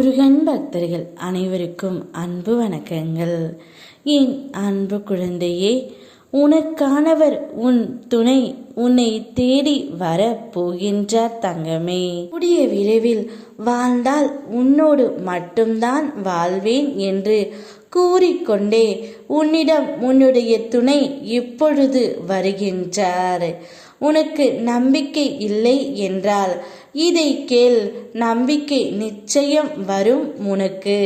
முருகன் பக்தர்கள் அனைவருக்கும் அன்பு வணக்கங்கள். என் அன்பு குழந்தையே, உனக்கானவர் உன் துணை உன்னை தேடி வர போகின்றார் தங்கமே. கூடிய விரைவில் வாழ்ந்தால் உன்னோடு மட்டும்தான் வாழ்வேன் என்று கூறிக்கொண்டே உன்னிடம் உன்னுடைய துணை இப்பொழுது வருகின்றார். உனக்கு நம்பிக்கை இல்லை என்றால் இதை கேள், நம்பிக்கை நிச்சயம் வரும் உனக்கு.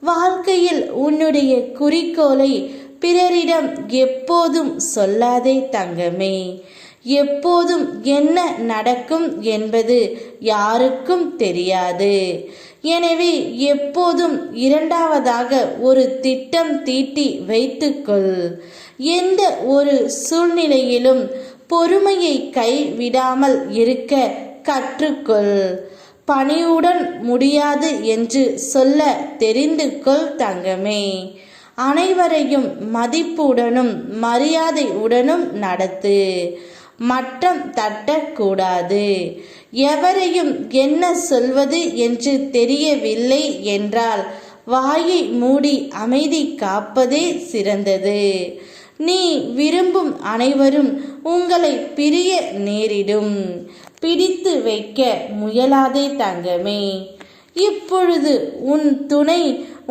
வாழ்க்கையில் உன்னுடைய குறிக்கோளை பிறரிடம் எப்போதும் சொல்லாதே தங்கமே. எப்போதும் என்ன நடக்கும் என்பது யாருக்கும் தெரியாது. எனவே எப்போதும் இரண்டாவதாக ஒரு திட்டம் தீட்டி வைத்துக்கொள். எந்த ஒரு சூழ்நிலையிலும் பொறுமையை கைவிடாமல் இருக்க கற்றுக்கொள். பணிவுடன் முடியாது என்று சொல்ல தெரிந்து கொள் தங்கமே. அனைவரையும் மதிப்புடனும் மரியாதையுடனும் நடத்து. மட்டம் தட்டக்கூடாது. எவரையும் என்ன சொல்வது என்று தெரியவில்லை என்றால் வாயை மூடி அமைதி காப்பதே சிறந்தது. நீ விரும்பும் அனைவரும் உங்களை பிரிய நேரிடும். பிடித்து வைக்க முயலாதே தங்கமே. இப்பொழுது உன் துணை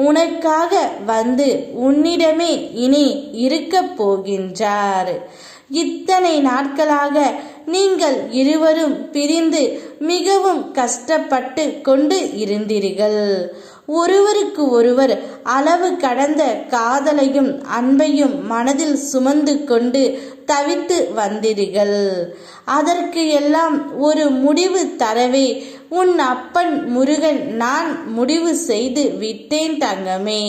உனக்காக வந்து உன்னிடமே இனி இருக்கப் போகின்றார். இத்தனை நாட்களாக நீங்கள் இருவரும் பிரிந்து மிகவும் கஷ்டப்பட்டு கொண்டு இருந்தீர்கள். ஒருவருக்கு ஒருவர் அளவு கடந்த காதலையும் அன்பையும் மனதில் சுமந்து கொண்டு தவித்து வந்தீர்கள். அதற்கு எல்லாம் ஒரு முடிவு தரவே உன் அப்பன் முருகன் நான் முடிவு செய்து விட்டேன் தங்கமே.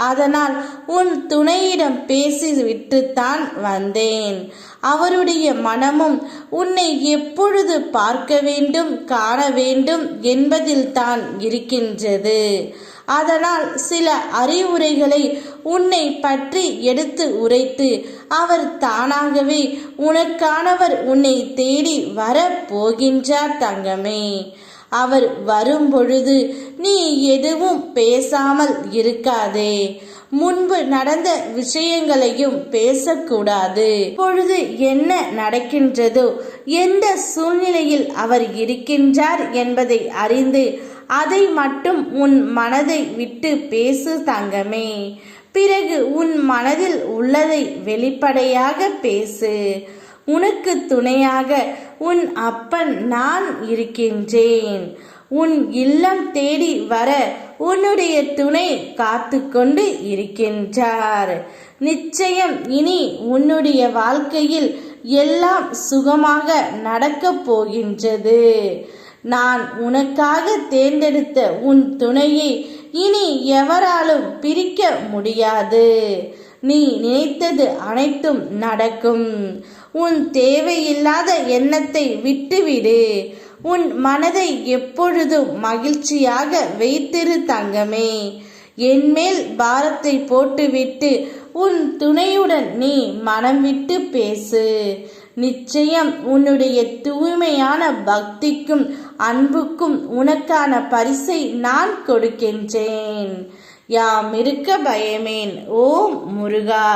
அதனால் உன் துணையிடம் பேசிவிட்டுத்தான் வந்தேன். அவருடைய மனமும் உன்னை எப்பொழுது பார்க்க வேண்டும் காண வேண்டும் என்பதில் தான் இருக்கின்றது. அதனால் சில அறிவுரைகளை உன்னை பற்றி எடுத்து உரைத்து அவர் தானாகவே உனக்கானவர் உன்னை தேடி வர போகின்றார் தங்கமே. அவர் வரும் பொழுது நீ எதுவும் பேசாமல் இருக்காதே. முன்பு நடந்த விஷயங்களையும் பேசக்கூடாது. இப்பொழுது என்ன நடக்கின்றதோ, எந்த சூழ்நிலையில் அவர் இருக்கின்றார் என்பதை அறிந்து அதை மட்டும் உன் மனதை விட்டு பேசு தங்கமே. பிறகு உன் மனதில் உள்ளதை வெளிப்படையாக பேசு. உனக்கு துணையாக உன் அப்பன் நான் இருக்கின்றேன். உன் இல்லம் தேடி வர உன்னுடைய துணை காத்து கொண்டு இருக்கின்றார். நிச்சயம் இனி உன்னுடைய வாழ்க்கையில் எல்லாம் சுகமாக நடக்கப் போகின்றது. நான் உனக்காக தேர்ந்தெடுத்த உன் துணையை இனி எவராலும் பிரிக்க முடியாது. நீ நினைத்தது அனைத்தும் நடக்கும். உன் தேவையில்லாத எண்ணத்தை விட்டுவிடு. உன் மனதை எப்பொழுதும் மகிழ்ச்சியாக வைத்திரு தங்கமே. என்மேல் பாரத்தை போட்டுவிட்டு உன் துணையுடன் நீ மனம் விட்டு பேசு. நிச்சயம் உன்னுடைய தூய்மையான பக்திக்கும் அன்புக்கும் உனக்கான பரிசை நான் கொடுக்கின்றேன். யாம் இருக்க பயமேன். ஓம் முருகா.